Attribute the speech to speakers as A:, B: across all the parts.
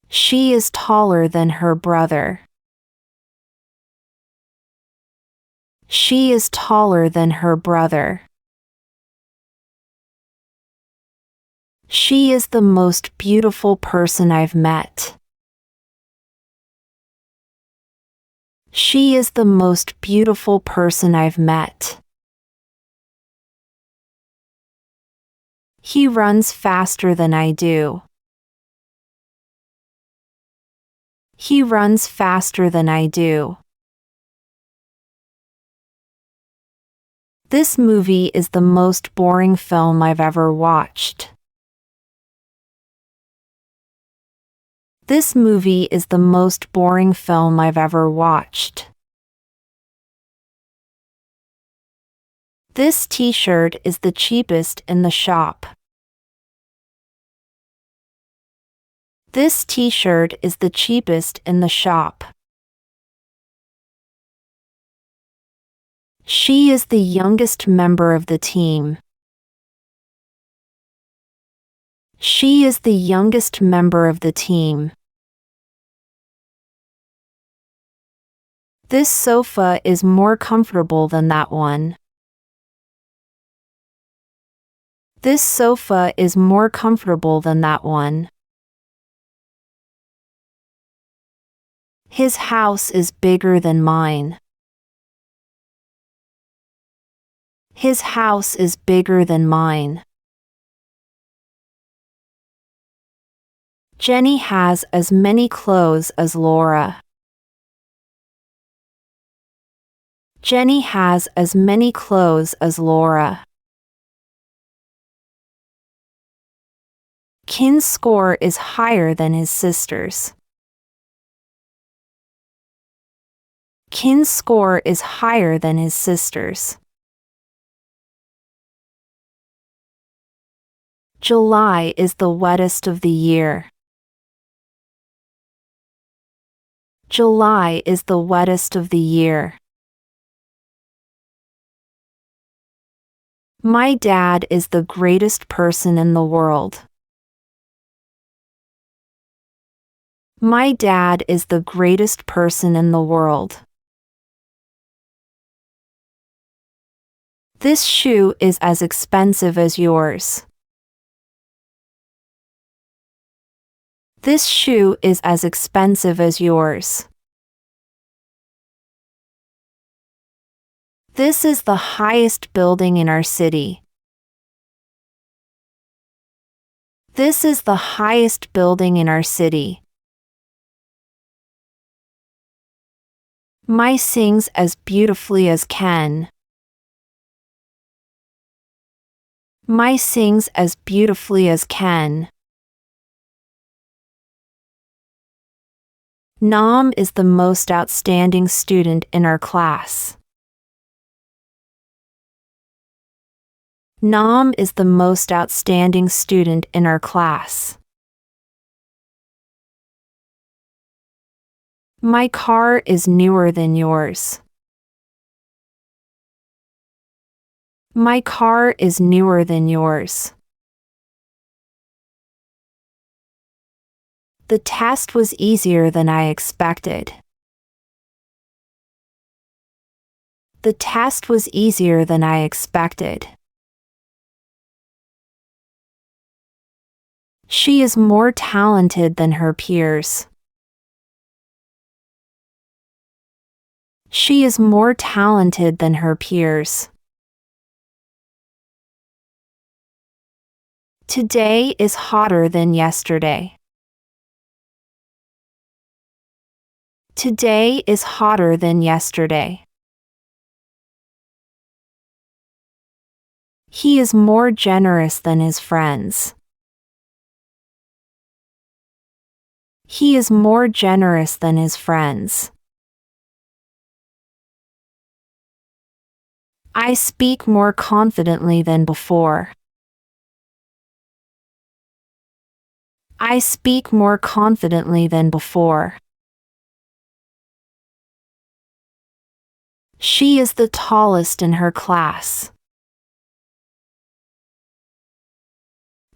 A: She is taller than her brother. She is taller than her brother. She is the most beautiful person I've met. She is the most beautiful person I've met. He runs faster than I do. He runs faster than I do. This movie is the most boring film I've ever watched. This movie is the most boring film I've ever watched. This t-shirt is the cheapest in the shop. This t-shirt is the cheapest in the shop. She is the youngest member of the team. She is the youngest member of the team. This sofa is more comfortable than that one. This sofa is more comfortable than that one. His house is bigger than mine. His house is bigger than mine. Jenny has as many clothes as Laura. Jenny has as many clothes as Laura. Kin's score is higher than his sister's. Kin's score is higher than his sister's. July is the wettest of the year. July is the wettest of the year. My dad is the greatest person in the world. My dad is the greatest person in the world. This shoe is as expensive as yours. This shoe is as expensive as yours. This is the highest building in our city. This is the highest building in our city. My sings as beautifully as Ken. My sings as beautifully as Ken. Nam is the most outstanding student in our class. Nam is the most outstanding student in our class. My car is newer than yours. My car is newer than yours. The test was easier than I expected. The test was easier than I expected. She is more talented than her peers. She is more talented than her peers. Today is hotter than yesterday. Today is hotter than yesterday. He is more generous than his friends. He is more generous than his friends. I speak more confidently than before. I speak more confidently than before. She is the tallest in her class.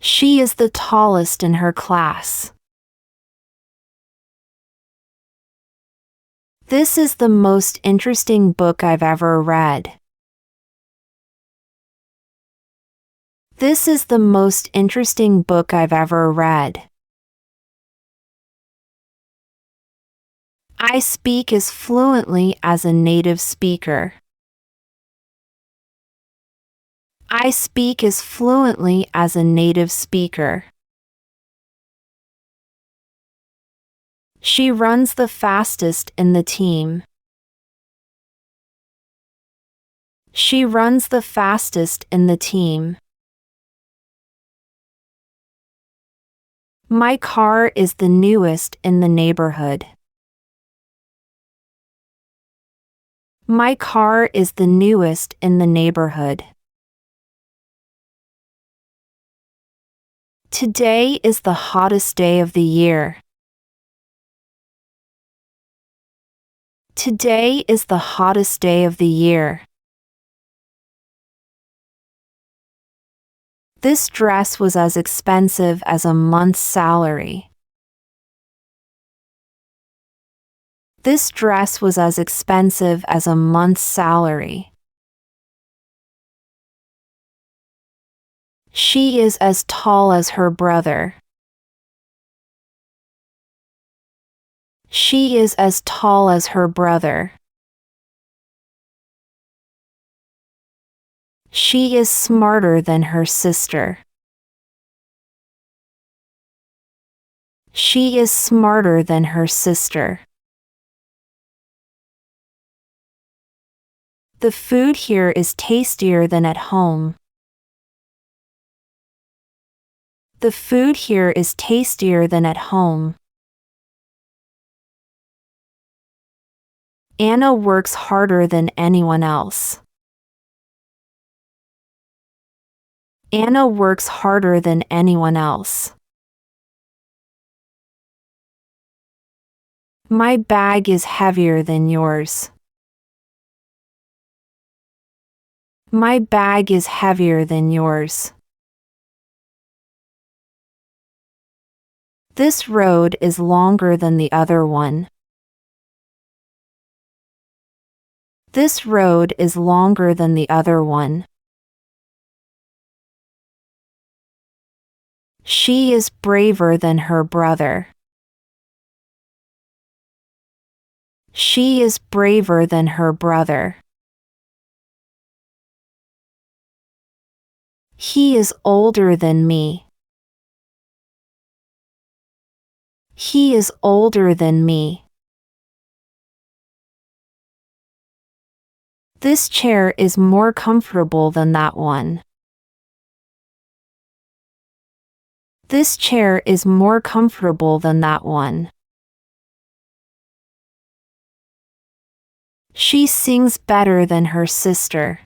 A: She is the tallest in her class. This is the most interesting book I've ever read. This is the most interesting book I've ever read. I speak as fluently as a native speaker. I speak as fluently as a native speaker. She runs the fastest in the team. She runs the fastest in the team. My car is the newest in the neighborhood. My car is the newest in the neighborhood. Today is the hottest day of the year. Today is the hottest day of the year. This dress was as expensive as a month's salary. This dress was as expensive as a month's salary. She is as tall as her brother. She is as tall as her brother. She is smarter than her sister. She is smarter than her sister. The food here is tastier than at home. The food here is tastier than at home. Anna works harder than anyone else. Anna works harder than anyone else. My bag is heavier than yours. My bag is heavier than yours. This road is longer than the other one. This road is longer than the other one. She is braver than her brother. She is braver than her brother. He is older than me. He is older than me. This chair is more comfortable than that one. This chair is more comfortable than that one. She sings better than her sister.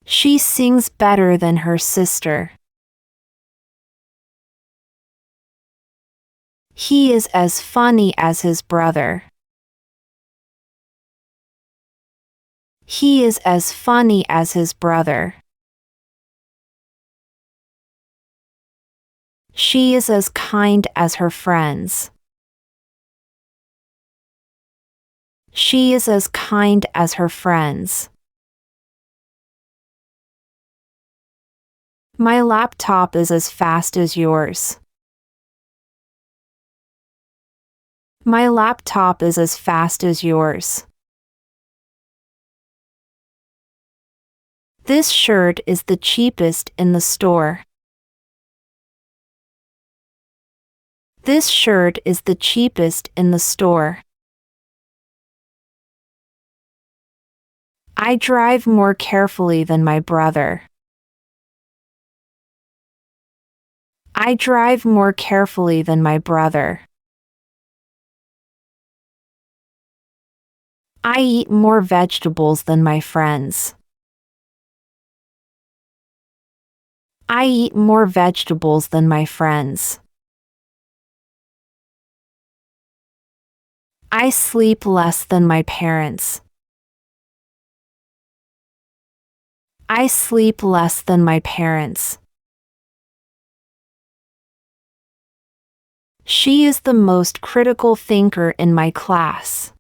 A: She sings better than her sister. He is as funny as his brother. He is as funny as his brother. She is as kind as her friends. She is as kind as her friends. My laptop is as fast as yours. My laptop is as fast as yours. This shirt is the cheapest in the store. This shirt is the cheapest in the store. I drive more carefully than my brother. I drive more carefully than my brother. I eat more vegetables than my friends. I eat more vegetables than my friends. I sleep less than my parents. I sleep less than my parents. She is the most critical thinker in my class.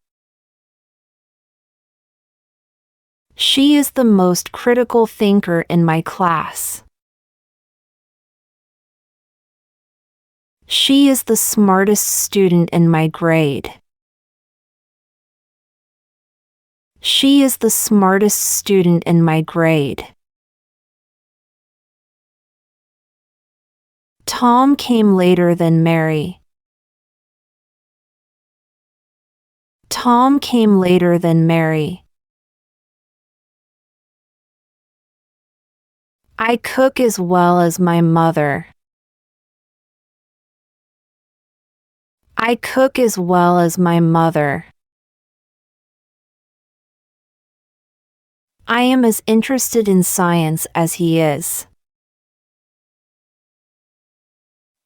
A: She is the most critical thinker in my class. She is the smartest student in my grade. She is the smartest student in my grade. Tom came later than Mary. Tom came later than Mary. I cook as well as my mother. I cook as well as my mother. I am as interested in science as he is.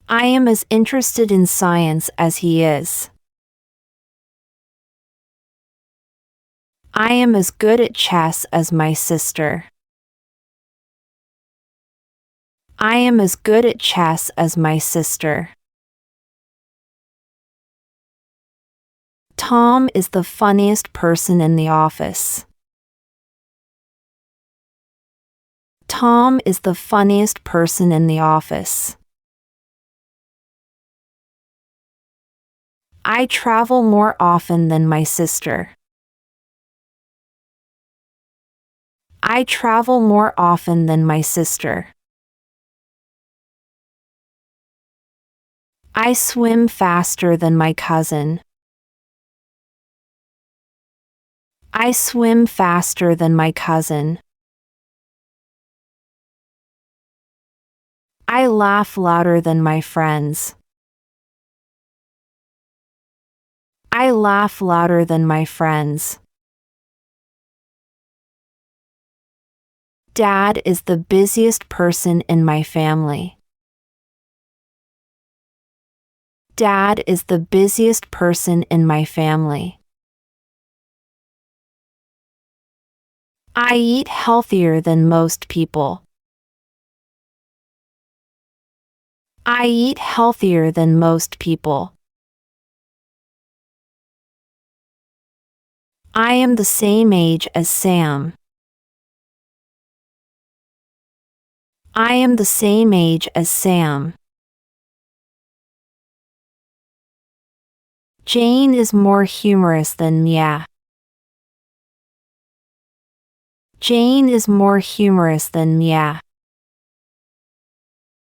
A: I am as interested in science as he is. I am as good at chess as my sister. I am as good at chess as my sister. Tom is the funniest person in the office. Tom is the funniest person in the office. I travel more often than my sister. I travel more often than my sister. I swim faster than my cousin. I swim faster than my cousin. I laugh louder than my friends. I laugh louder than my friends. Dad is the busiest person in my family. Dad is the busiest person in my family. I eat healthier than most people. I eat healthier than most people. I am the same age as Sam. I am the same age as Sam. Jane is more humorous than Mia. Jane is more humorous than Mia.